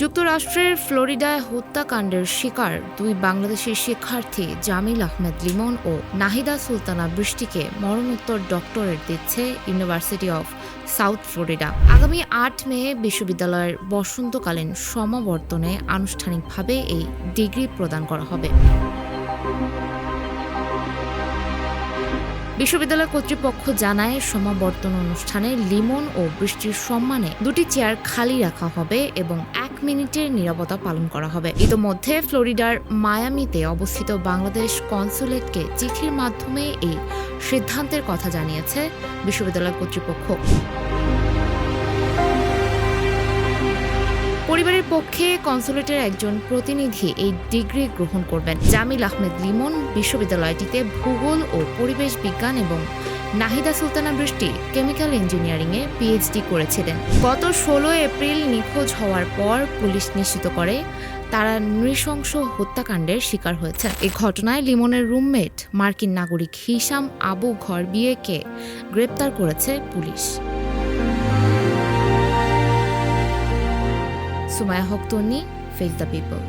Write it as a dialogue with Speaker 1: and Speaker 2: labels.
Speaker 1: যুক্তরাষ্ট্রের ফ্লোরিডায় হত্যাকাণ্ডের শিকার দুই বাংলাদেশি শিক্ষার্থী জামিল আহমেদ লিমন ও নাহিদা সুলতানা বৃষ্টিকে মরণোত্তর ডক্টরেট দিচ্ছে ইউনিভার্সিটি অব সাউথ ফ্লোরিডা। আগামী ৮ মে বিশ্ববিদ্যালয়ের বসন্তকালীন সমাবর্তনে আনুষ্ঠানিকভাবে এই ডিগ্রি প্রদান করা হবে। বিশ্ববিদ্যালয় কর্তৃপক্ষ জানায়, সমাবর্তন অনুষ্ঠানে লিমন ও বৃষ্টির সম্মানে দুটি চেয়ার খালি রাখা হবে এবং ১ মিনিটের নীরবতা পালন করা হবে। ইতোমধ্যে ফ্লোরিডার মায়ামিতে অবস্থিত বাংলাদেশ কনস্যুলেটকে চিঠির মাধ্যমে এই সিদ্ধান্তের কথা জানিয়েছে বিশ্ববিদ্যালয় কর্তৃপক্ষ। পরিবারের পক্ষে কনস্যুলেটের একজন প্রতিনিধি এই ডিগ্রি গ্রহণ করবেন। জামিল আহমেদ লিমন বিশ্ববিদ্যালয়টিতে ভূগোল ও পরিবেশ বিজ্ঞান এবং নাহিদা সুলতানা বৃষ্টি কেমিক্যাল ইঞ্জিনিয়ারিংয়ে পিএইচডি করেছিলেন। গত ১৬ এপ্রিল নিখোঁজ হওয়ার পর পুলিশ নিশ্চিত করে তারা নৃশংস হত্যাকাণ্ডের শিকার হয়েছে। এই ঘটনায় লিমনের রুমমেট মার্কিন নাগরিক হিশাম আবু ঘরবিয়েকে গ্রেপ্তার করেছে পুলিশ। Sumaiya Haque Tonni, face the people.